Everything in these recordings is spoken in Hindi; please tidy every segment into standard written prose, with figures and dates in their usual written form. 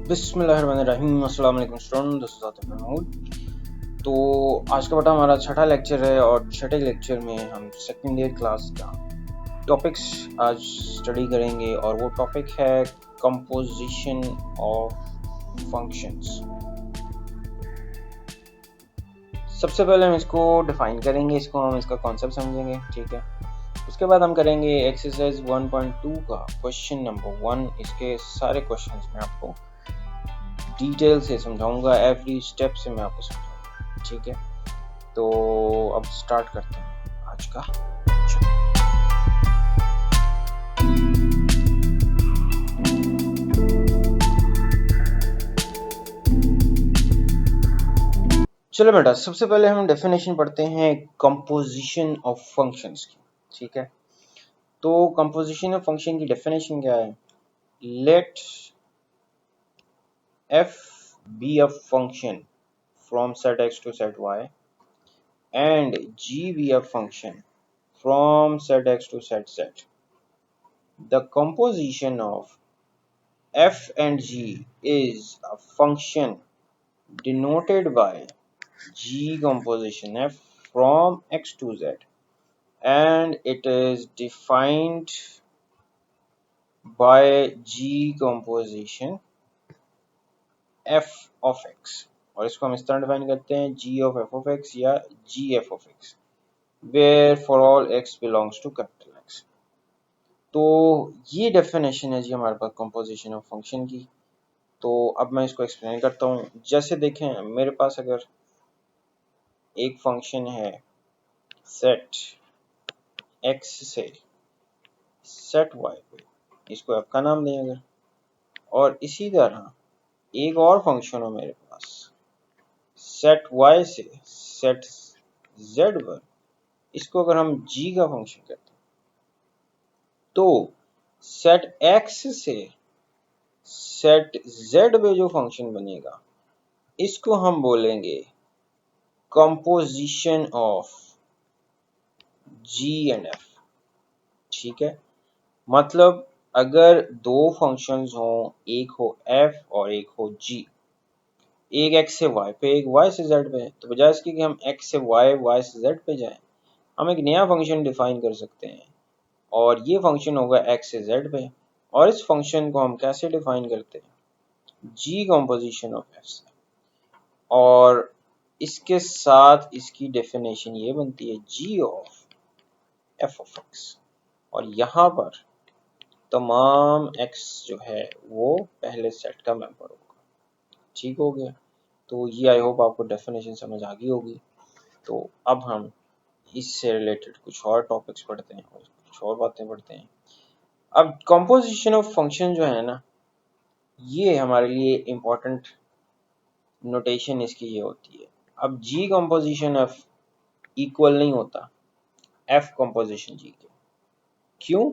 बिस्मिल्लाहिर्रहमानिर्रहीम। अस्सलाम वालेकुम student, this is Atif Mahmood. तो आज का बटा हमारा छठा लेक्चर है और छठे लेक्चर में हम सेकेंड ईयर क्लास का टॉपिक्स आज स्टडी करेंगे और वो टॉपिक है कंपोजिशन ऑफ फंक्शंस। सबसे पहले हम इसको डिफाइन करेंगे, हम इसका कॉन्सेप्ट समझेंगे, ठीक है। उसके बाद हम करेंगे एक्सरसाइज 1.2 का क्वेश्चन नंबर 1। इसके सारे क्वेश्चंस में आपको डिटेल से समझाऊंगा, एवरी स्टेप से मैं आपको समझाऊंगा, ठीक है। तो अब स्टार्ट करते हैं आज का। चलो बेटा, सबसे पहले हम डेफिनेशन पढ़ते हैं कंपोजिशन ऑफ फंक्शंस की, ठीक है। तो कंपोजिशन ऑफ फंक्शन की डेफिनेशन क्या है? Let f be a function from set x to set y and g be a function from set x to set z. The composition of f and g is a function denoted by g composition f from x to z, and it is defined by g composition f of x, और इसको हम इस तरह डिफाइन करते हैं g of f of x या g f of x, where for all x belongs to capital X। तो ये डेफिनेशन है जी हमारे पास कंपोजिशन ऑफ फंक्शन की। तो अब मैं इसको एक्सप्लेन करता हूँ। जैसे देखें, मेरे पास अगर एक फंक्शन है सेट x से सेट y पे, इसको f का नाम दें अगर, और इसी तरह एक और फंक्शन हो मेरे पास सेट y से सेट z पर, इसको अगर हम g का फंक्शन कहते हैं, तो सेट x से सेट z पे जो फंक्शन बनेगा इसको हम बोलेंगे composition of g and f, ठीक है। मतलब अगर दो फंक्शंस हों, एक हो f और एक हो g, एक x से y पे एक y से z पे, तो बजाय इसके कि हम x से y से z पे जाएं, हम एक नया फंक्शन डिफाइन कर सकते हैं और ये फंक्शन होगा x से z पे, और इस फंक्शन को हम कैसे डिफाइन करते हैं? g कंपोजिशन ऑफ f से, और इसके साथ इसकी डेफिनेशन ये बनती है g of f of x, और यहाँ पर तमाम x जो है वो पहले सेट का मेंबर होगा, ठीक हो गया। तो ये आई होप आपको डेफिनेशन समझ आ गई होगी। तो अब हम इससे रिलेटेड कुछ और टॉपिक्स पढ़ते हैं और कुछ और बातें पढ़ते हैं। अब कंपोजिशन ऑफ फंक्शन जो है ना, ये हमारे लिए इम्पोर्टेंट नोटेशन इसकी ये होती है। अब g कंपोजिशन f इक्वल नहीं होता f कंपोजिशन g के। क्यों?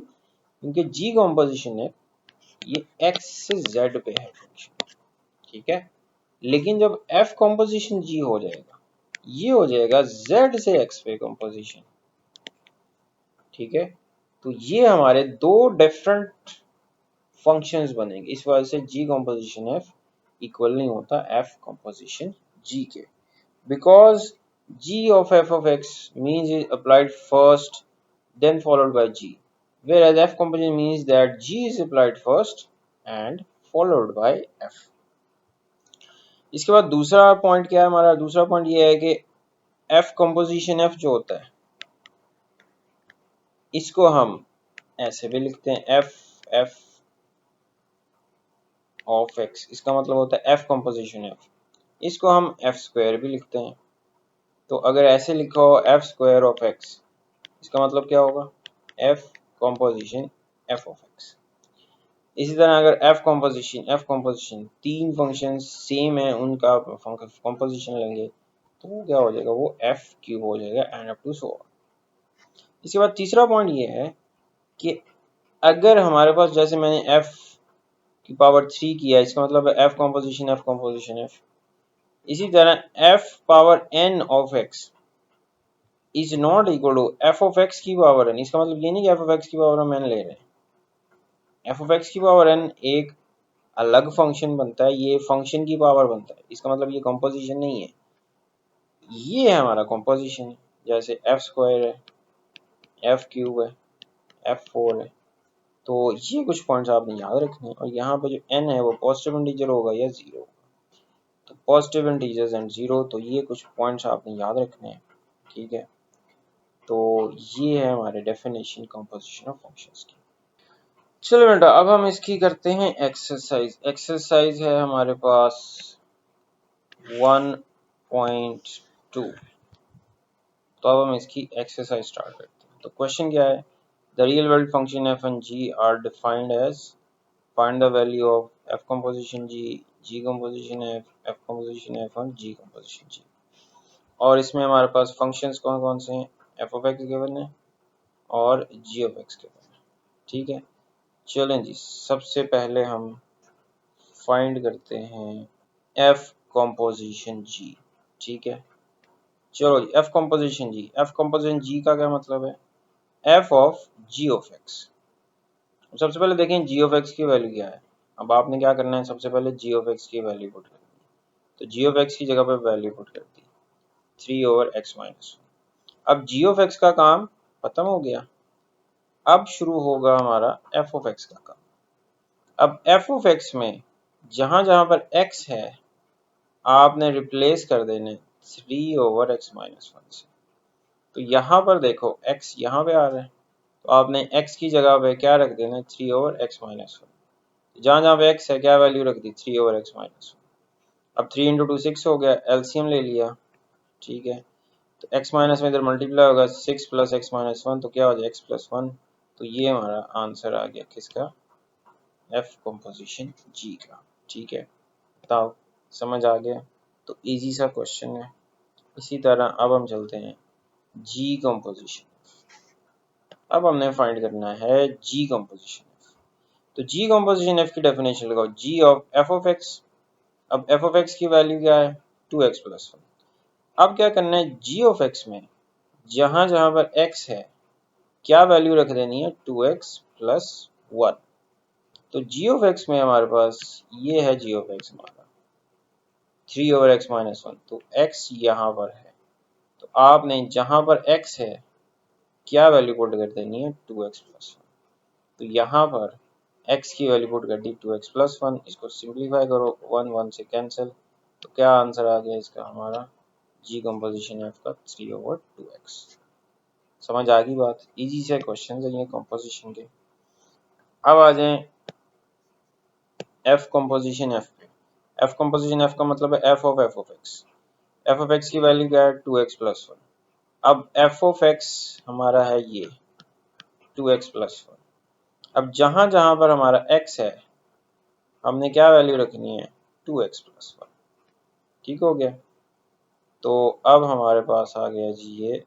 क्योंकि g कंपोजिशन है ये x से z पे है फंक्शन, ठीक है। लेकिन जब f कंपोजिशन g हो जाएगा, ये हो जाएगा z से x पे कंपोजिशन, ठीक है। तो ये हमारे दो डिफरेंट फंक्शंस बनेंगे, इस वजह से g कंपोजिशन f इक्वल नहीं होता f कंपोजिशन g के, because g of f of x means is applied first then followed by g, whereas f composition means that g is applied first and followed by f। इसके बाद दूसरा पॉइंट क्या है हमारा? दूसरा पॉइंट ये है कि f कंपोजिशन f जो होता है इसको हम ऐसे भी लिखते हैं f ऑफ x, इसका मतलब होता है f कंपोजिशन f। इसको हम f स्क्वायर भी लिखते हैं। तो अगर ऐसे लिखा हो f स्क्वायर ऑफ x, इसका मतलब क्या होगा? f composition f of x। इसी तरह अगर f कंपोजिशन तीन फंक्शन सेम है उनका कंपोजिशन लेंगे तो वो क्या हो जाएगा? वो f क्यूब हो जाएगा and up to so on. इसके बाद तीसरा पॉइंट ये है कि अगर हमारे पास, जैसे मैंने f की पावर 3 किया, इसका मतलब है f कंपोजिशन f। इसी तरह f power n of x is not equal to f of x की पावर n। इसका मतलब ये नहीं कि f ऑफ x की पावर हम n ले रहे हैं। f ऑफ x की पावर n एक अलग फंक्शन बनता है, ये फंक्शन की पावर बनता है। इसका मतलब ये कॉम्पोजिशन नहीं है, ये है हमारा कॉम्पोजिशन है। जैसे एफ स्क्वायर है, एफ क्यूब है, एफ फोर है। तो ये कुछ पॉइंट्स आपने याद रखने हैं। और यहाँ पे जो n है वो पॉजिटिव इंटीजर होगा या जीरो, तो पॉजिटिव इंटीजर्स एंड जीरो, तो ये कुछ पॉइंट्स आपने याद रखने हैं, ठीक है। तो ये है हमारे डेफिनेशन कंपोजिशन ऑफ फंक्शंस की। चलो बेटा अब हम इसकी करते हैं एक्सरसाइज। एक्सरसाइज है हमारे पास 1.2। तो अब हम इसकी एक्सरसाइज स्टार्ट करते हैं। तो क्वेश्चन क्या है, the real world function F and G are defined as, find the value of F composition G, G composition F, F composition F और जी कंपोजिशन जी। और इसमें हमारे पास फंक्शंस कौन कौन से हैं, एफ ऑफ एक्स गिवन है और जी ऑफ एक्स गिवन है, ठीक है। चलें जी, सबसे पहले हम फाइंड करते हैं एफ कंपोजिशन जी, ठीक है। चलो जी, F composition G, F composition G का क्या मतलब है, F of G of X. सबसे पहले देखें जी ऑफ एक्स की वैल्यू क्या है। अब आपने क्या करना है, सबसे पहले जी ऑफ एक्स की वैल्यू पुट करनी है। तो जी ऑफ एक्स की जगह पे वैल्यू पुट कर दी 3/x-1। अब जी ऑफ एक्स का काम खत्म हो गया, अब शुरू होगा हमारा एफ ऑफ एक्स का काम। अब एफ ऑफ एक्स में जहां जहां पर x है आपने रिप्लेस कर देने 3/x-1 से। तो यहाँ पर देखो x यहाँ पे आ रहा है, तो आपने x की जगह पे क्या रख देना, 3/x-1। जहाँ जहाँ पे x है क्या वैल्यू रख दी, 3/x-1। अब 3 इंटू 2 6 हो गया, एलसीएम ले लिया, ठीक है। तो x माइनस में इधर मल्टीप्लाई होगा, 6 प्लस x माइनस 1, तो क्या हो जाए x प्लस 1। तो ये हमारा आंसर आ गया किसका, एफ कंपोजिशन जी का, ठीक है। बताओ समझ आ गया, तो इजी सा क्वेश्चन है। इसी तरह अब हम चलते हैं जी कंपोजिशन। अब हमने फाइंड करना है जी कंपोजिशन। तो जी कंपोजिशन एफ की डेफिनेशन लगाओ, जी ऑफ एफ ऑफ एक्स। अब एफ ऑफ एक्स की वैल्यू क्या है, 2x प्लस 1। अब क्या करना है, जी ऑफ एक्स में जहां जहां पर x है क्या वैल्यू रख देनी है, 2x प्लस 1। तो जी ऑफ एक्स में हमारे पास ये है, जी ऑफ एक्स हमारा 3/x-1। तो x यहाँ पर है, तो आपने जहां पर x है क्या वैल्यू पुट कर देनी है, 2x प्लस 1। तो यहाँ पर x की वैल्यू पुट कर दी 2x प्लस 1। इसको सिंप्लीफाई करो, 1 1 से कैंसिल, तो क्या आंसर आ गया इसका हमारा, जी कंपोजिशन एफ का 3/2x। समझ आ गई बात, इजी से क्वेश्चन है ये कंपोजिशन के। अब आ जाए एफ कंपोजिशन एफ पे। एफ कंपोजिशन एफ का मतलब है F of X. F of X की वैल्यू क्या है, 2x प्लस 1। अब एफ ऑफ एक्स हमारा है ये 2x प्लस 1। अब जहां जहां पर हमारा x है हमने क्या वैल्यू रखनी है, 2x प्लस 1, ठीक हो गया। तो अब हमारे पास आ गया जी ये।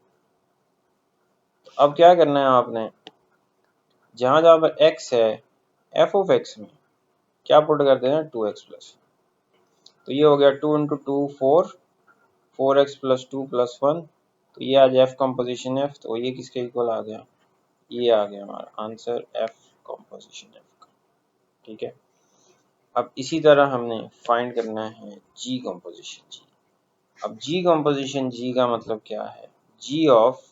तो अब क्या करना है आपने, जहां जहां पर x है एफ ऑफ एक्स में क्या पुट कर देना, 2x प्लस। तो ये हो गया 2 इंटू 2 4, 4x प्लस 2 प्लस 1। तो ये आज एफ कंपोजिशन एफ, तो ये किसके इक्वल आ गया, ये आ गया हमारा आंसर एफ कंपोजिशन एफ का, ठीक है। अब इसी तरह हमने फाइंड करना है जी कंपोजिशन जी। अब जी कंपोजिशन जी का मतलब क्या है, जी ऑफ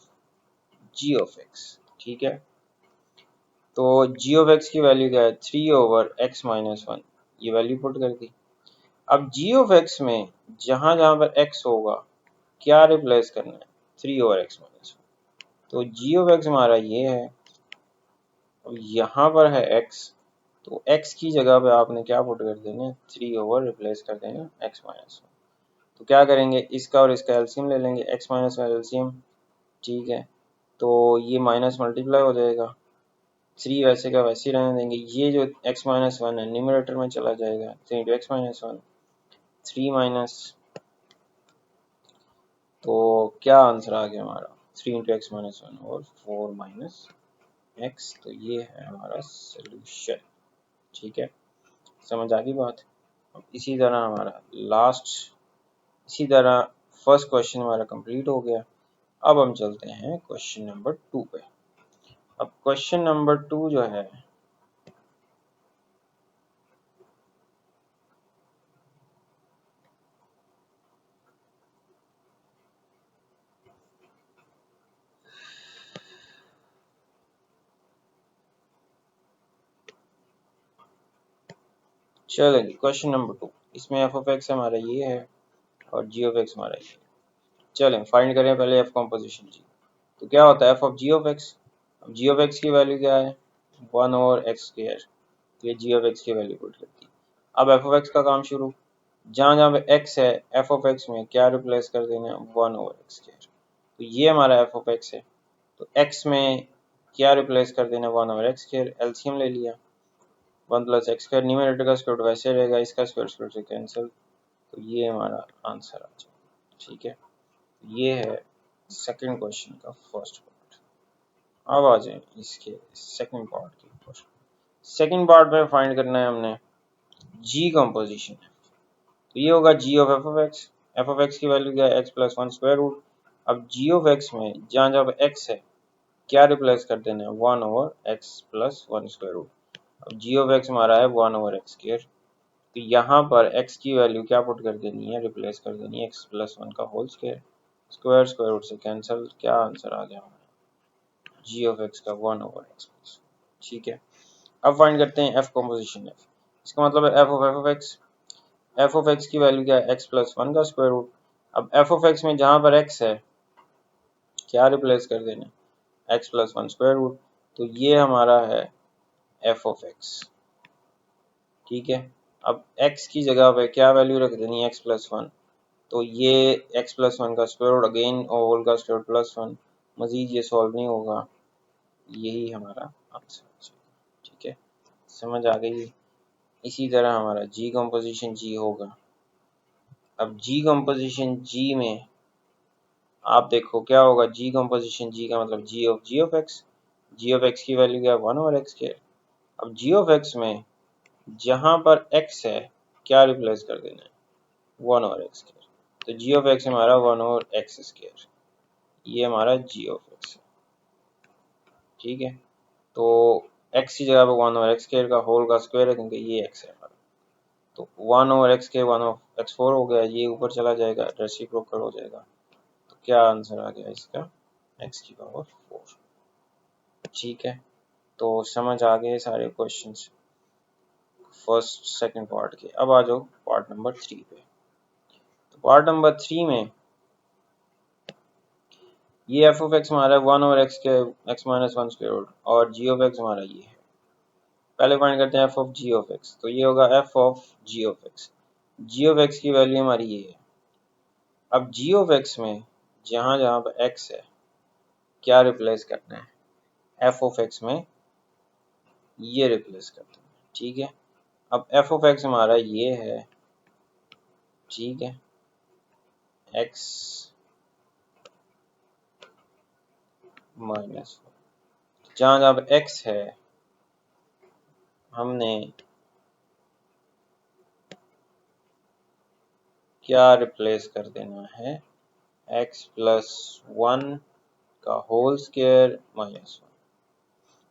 एक्स, ठीक है। तो जी ऑफ एक्स की वैल्यू क्या है, 3/x-1। ये वैल्यू पुट कर दी। अब जी ऑफ एक्स में जहां जहां पर x होगा क्या रिप्लेस करना है, 3/x-1। तो जी ऑफ एक्स हमारा ये है, अब यहाँ पर है x, तो x की जगह पे आपने क्या पुट कर देना, 3 रिप्लेस कर देना x-1। तो क्या करेंगे, इसका और इसका एलसीएम ले लेंगे, x- एलसीएम, ठीक है। तो ये माइनस मल्टीप्लाई हो जाएगा, 3 वैसे का वैसे ही रहने देंगे। ये जो x-1 है न्यूमरेटर में चला जाएगा, 3 इंटू x-1, 3 माइनस, तो क्या आंसर आ गया हमारा, 3 इंटू x-1 और 4 माइनस x। तो ये है हमारा सोल्यूशन, ठीक है। समझ आ गई बात। अब इसी तरह हमारा लास्ट, इसी तरह फर्स्ट क्वेश्चन हमारा कंप्लीट हो गया। अब हम चलते हैं क्वेश्चन नंबर 2 पे। अब क्वेश्चन नंबर 2 जो है चलो जी क्वेश्चन नंबर 2, इसमें एफ ऑफ एक्स हमारा ये है और जी ऑफ एक्स हमारा ये है। चलें फाइंड करें पहले एफ कॉम्पोजिशन जी। तो क्या होता है F of G of X, अब जी ऑफ एक्स की वैल्यू क्या है 1/x², तो ये जी ऑफ एक्स की वैल्यू पुट करती है। अब एफ ऑफ एक्स का काम शुरू, जहाँ जहाँ पे एक्स है एफ ऑफ एक्स में क्या रिप्लेस कर देना है 1/x²। तो ये हमारा एफ ऑफ एक्स है, तो एक्स में क्या रिप्लेस कर देना 1/x², एलसीएम ले लिया 1+x², न्यूमरेटर का स्क्वायर रूट वैसे रहेगा, इसका स्क्वायर से कैंसिल, तो ये हमारा आंसर आ जाएगा। ठीक है, ये है सेकंड क्वेश्चन का फर्स्ट पार्ट। अब आ जाए इसके सेकंड पार्ट के ऊपर। सेकंड पार्ट में फाइंड करना है हमने जी कंपोजिशन, तो ये होगा G of F of X. F of X की वैल्यू क्या है x+1 स्क्वायर रूट। अब जी ऑफ एक्स में जहाँ जहाँ पे एक्स है क्या रिप्लेस कर देना है 1/x+1 स्क्वायर रूट। अब जी ऑफ एक्स हमारा है 1/x², तो यहाँ पर x की वैल्यू क्या पुट कर देनी है, रिप्लेस कर देनी है x+1 का whole square, square square root से कैंसिल, क्या आंसर आ गया हमारा जी ऑफ एक्स का 1/x+। ठीक है, अब फाइंड करते हैं एफ कॉम्पोजिशन एफ। इसका मतलब है एफ ऑफ एक्स की वैल्यू क्या है x+1 का स्क्वायर रूट। अब एफ ऑफ एक्स में जहाँ पर x है क्या रिप्लेस कर देना x+1 स्क्वायर रूट, तो ये हमारा है एफ ऑफ एक्स। ठीक है, अब x की जगह पे क्या वैल्यू रख देनी है x+1, तो ये x+1 का स्क्वायर रूट अगेन और होल का स्क्वायर रूट +1, मजीद ये सॉल्व नहीं होगा, यही हमारा आंसर। ठीक है, समझ आ गई। इसी तरह हमारा जी कंपोजिशन जी होगा। अब जी कंपोजिशन जी में आप देखो क्या होगा, जी कंपोजिशन जी का मतलब G of X. G of X की वैल्यू क्या है 1/x²। अब जी ऑफ एक्स में जहां पर x है क्या रिप्लेस कर देना है 1/x², तो जी ऑफ एक्स हमारा 1/x², ये हमारा जी ऑफ एक्स है। ठीक है, तो x की जगह पर 1/x² का होल का स्क्वायर है क्योंकि ये x है हमारा, तो 1/x² 1/x4 हो गया, ये ऊपर चला जाएगा रेसिप्रोकल हो जाएगा, तो क्या आंसर आ गया इसका x⁴। ठीक है, तो समझ आ गए सारे क्वेश्चंस फर्स्ट सेकंड पार्ट के। अब आ जाओ पार्ट नंबर 3 पे। तो पार्ट नंबर 3 में ये एफ ऑफ एक्स हमारा 1/x के x-1 स्क्वायर रूट और जी ऑफ एक्स हमारा ये है। पहले फाइंड करते हैं F of G of X, तो ये होगा F of G of X. G of X की वैल्यू हमारी ये है। अब जी ऑफ एक्स में जहां जहां पर एक्स है क्या रिप्लेस करना है एफ ऑफ एक्स में, ये रिप्लेस करते हैं। ठीक है, अब एफ ऑफ एक्स हमारा ये है। ठीक है, एक्स माइनस जहाँ जहाँ पे एक्स है हमने क्या रिप्लेस कर देना है x+1 का होल स्क्वायर -1,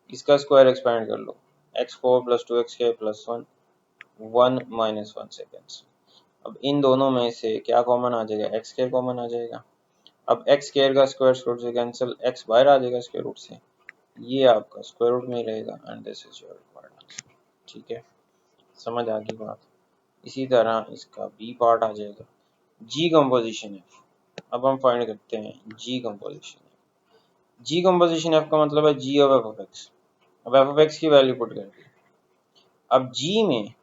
इसका स्क्वायर एक्सपेंड कर लो x4 + 2x² + 1 1 -1 सेकेंड्स। अब इन दोनों में से क्या कॉमन आ जाएगा, x² कॉमन आ जाएगा। अब x² का स्क्वायर रूट से कैंसिल, x बाहर आ जाएगा स्क्वायर रूट से, ये आपका स्क्वायर रूट में ही रहेगा and this is your required answer. ठीक है, समझ आ गई बात। इसी तरह इसका बी पार्ट आ जाएगा जी कंपोजिशन एफ। अब हम फाइंड करते हैं जी कंपोजिशन एफ। जी कंपोजिशन एफ का मतलब है G of F of X. अब एफ ऑफ एक्स की वैल्यू पुट कर दी। अब जी में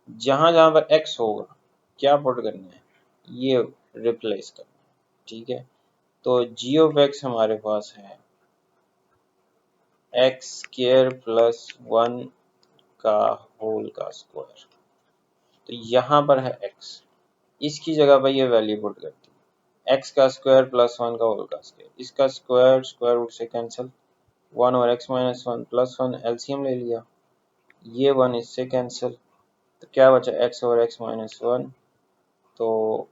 जहां जहां पर एक्स होगा क्या पुट करना है, ये रिप्लेस करना है। ठीक है, तो जी ऑफ एक्स हमारे पास है x² + 1 का होल का स्क्वायर, तो यहाँ पर है x, इसकी जगह पर ये वैल्यू पुट करती है x का स्क्वायर +1 का होल का स्क्वायर, इसका स्क्वायर स्क्वायर रूट से कैंसिल, 1/x-1 +1 एलसीएम ले लिया, ये 1 इससे कैंसिल, तो क्या बचा x/x-1, तो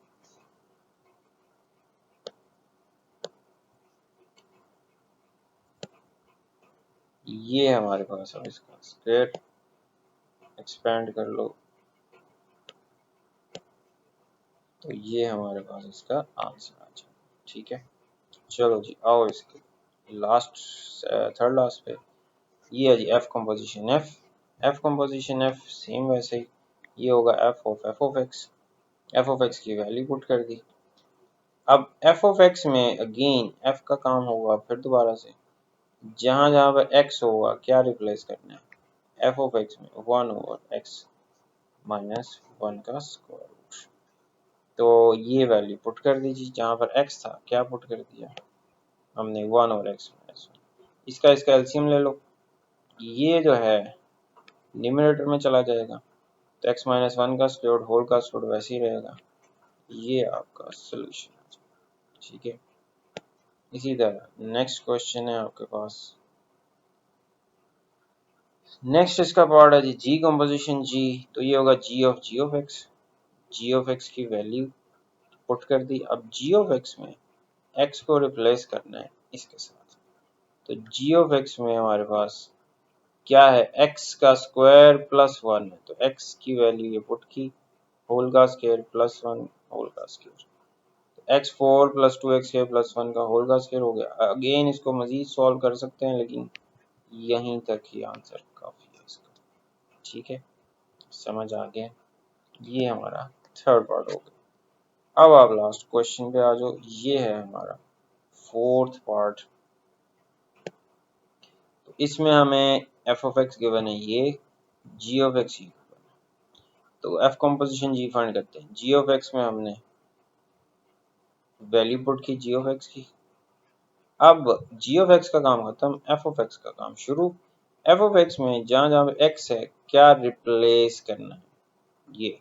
ये हमारे पास है इसका स्क्वायर, एक्सपेंड कर लो, तो ये हमारे पास इसका आंसर आ जाए। ठीक है, चलो जी आओ इसके लास्ट थर्ड लास्ट पे, ये है G F composition F. F composition F same वैसे ही ये होगा एफ ऑफ एक्स की वैल्यू पुट कर दी। अब एफ ऑफ एक्स में अगेन एफ का काम होगा फिर दोबारा से जहां जहां पर एक्स होगा क्या रिप्लेस करना है एफ ऑफ एक्स में 1/x माइनस 1 का स्क्वायर रूट। तो ये वैल्यू पुट कर दीजिए जहां पर x था क्या पुट कर दिया हमने 1/x माइनस 1। इसका एलसीएम ले लो, ये जो है न्यूमरेटर में चला जाएगा तो x माइनस 1 का स्क्वायर रूट होल का स्क्वायर रूट वैसे ही रहेगा। ये आपका सोल्यूशन, ठीक है। इसी तरह नेक्स्ट क्वेश्चन है आपके पास। नेक्स्ट इसका पार्ट है जी जी कंपोजिशन जी, तो ये होगा जी ऑफ एक्स की वैल्यू पुट कर दी। अब जी ऑफ एक्स में एक्स को रिप्लेस करना है इसके साथ, तो जी ऑफ एक्स में हमारे पास क्या है एक्स का स्क्वायर प्लस 1 है, तो एक्स की वैल्यू ये पुट की होल का स्क्वायर प्लस 1 होल का स्क्वायर, तो x 4 plus 2x square plus 1 का होल का स्क्वायर हो गया। अगेन इसको मजीद सॉल्व कर सकते हैं लेकिन यहीं तक ही आंसर काफी है इसका, ठीक है, समझ आ गया। ये हमारा थर्ड पार्ट हो गया। अब आप लास्ट क्वेश्चन पे आ जाओ, ये है हमारा फोर्थ पार्ट। तो इसमें हमें एफ ऑफ एक्स गिवन है, ये जी ऑफ एक्स गिवन है, तो एफ कंपोजिशन जी फाइंड करते हैं। जी ऑफ एक्स में हमने वैल्यू पुट की जी ऑफ एक्स की। अब जी ऑफ एक्स का काम खत्म, एफ ऑफ एक्स का काम शुरू। एफ ऑफ एक्स में जहां जहां पे एक्स है क्या रिप्लेस करना है, ये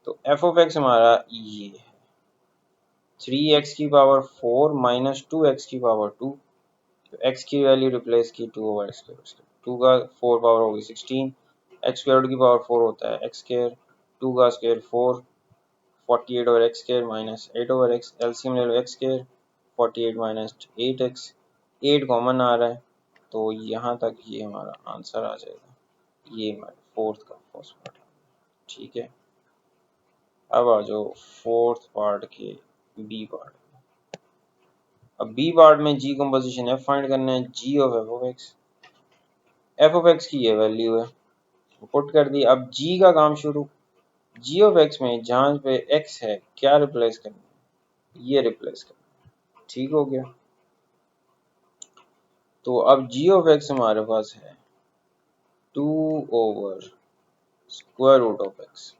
तो एफ ऑफ एक्स हमारा ये है 3x की पावर 4 माइनस 2x की पावर 2, तो x की वैल्यू रिप्लेस की 2/x स्क्वायर, 2 का 4 पावर होगी 16, x स्क्वायर की पावर 4 होता है x स्क्वायर, 2 का square 4, 48/x square minus 8/x, LCM ले लो x square 48 minus 8x, 8 common आ रहा है तो यहाँ तक ये हमारा आंसर आ जाएगा। ये हमारे फोर्थ का फर्स्ट पार्ट, ठीक है। अब आ जाओ फोर्थ पार्ट के बी पार्ट। अब बी पार्ट में जी कंपोजिशन एफ फाइंड करना है, G of F of X की ये वैल्यू है पुट कर दी। अब जी का काम शुरू, जी ऑफ एक्स में जहां पे एक्स है क्या रिप्लेस करना है, ये रिप्लेस करना, ठीक हो गया। तो अब जी ऑफ एक्स हमारे पास है 2 स्क्वायर रूट ऑफ एक्स,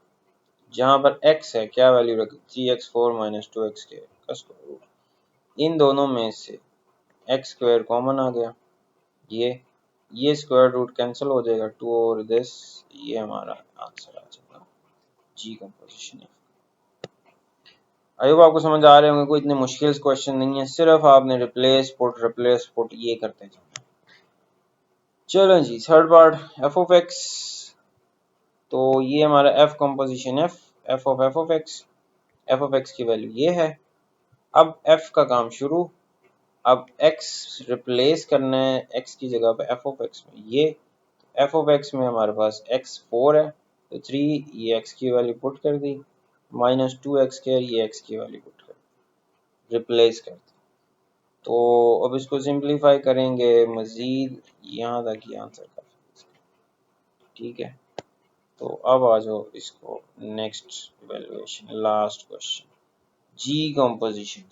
जहां पर x है क्या वैल्यू रखी 3x4 माइनस 2x का स्क्वायर रूट, इन दोनों में से x स्क्वायर कॉमन आ गया, ये स्क्वायर रूट कैंसिल हो जाएगा 2/this, ये हमारा आंसर आ जाएगा जी कंपोजिशन है। आई होप आपको समझ आ रहे होंगे, कोई इतने मुश्किल क्वेश्चन नहीं है, सिर्फ आपने रिप्लेस पुट ये करते जाना। चलो जी third part F of X, तो ये हमारा F composition F of X की वैल्यू ये है। अब एफ का काम शुरू, अब x रिप्लेस करना है x की जगह पे एफ ऑफ एक्स में, ये एफ ऑफ एक्स में हमारे पास x 4 है तो 3 ये x की वैल्यू पुट कर दी माइनस 2x स्क्वायर ये x की वैल्यू पुट कर रिप्लेस कर दी। तो अब इसको सिंप्लीफाई करेंगे मजीद, यहाँ तक ही आंसर काफी, ठीक है। तो अब आ जाओ इसको next evaluation last question, G composition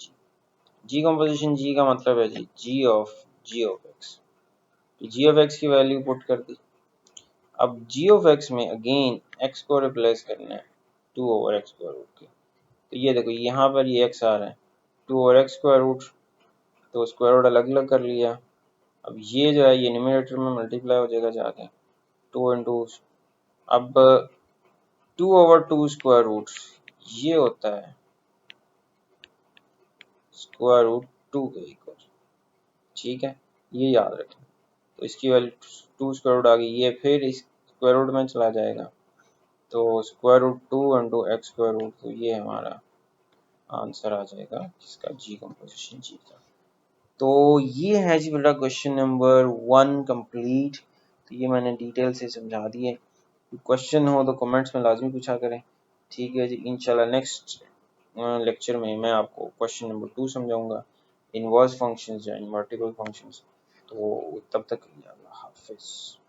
G composition G का मतलब है G of X, G of X की वैल्यू पुट कर दी। अब जी ऑफ एक्स में अगेन एक्स को रिप्लेस करना है 2/x स्क्वायर रूट के, तो ये देखो यहाँ पर ये x आ रहा है 2/x स्क्वायर रूट, तो स्क्वायर रूट अलग अलग कर लिया। अब ये जो है ये न्यूमरेटर में मल्टीप्लाई हो जाएगा जाके 2 इंटू, अब 2/2 स्क्वायर रूट ये होता है स्क्वायर रूट 2 के इक्वल, ठीक है, ये याद रखें। तो इसकी वैल्यू 2 स्क्वायर रूट आ गई, ये फिर इस स्क्वायर रूट में चला जाएगा तो square root 2 into X square root, तो ये हमारा आंसर आ जाएगा जिसका जी कंपोजिशन जी का। तो ये है जी बेटा क्वेश्चन नंबर 1 कंप्लीट। तो ये मैंने डिटेल से समझा दिए, क्वेश्चन हो तो कमेंट्स में लाजमी पूछा करें, ठीक है जी। इंशाल्लाह नेक्स्ट लेक्चर में मैं आपको क्वेश्चन नंबर 2 समझाऊंगा, इनवर्स फंक्शंस या इनवर्टिबल फंक्शंस। तो तब तक अल्लाह हाफिज़।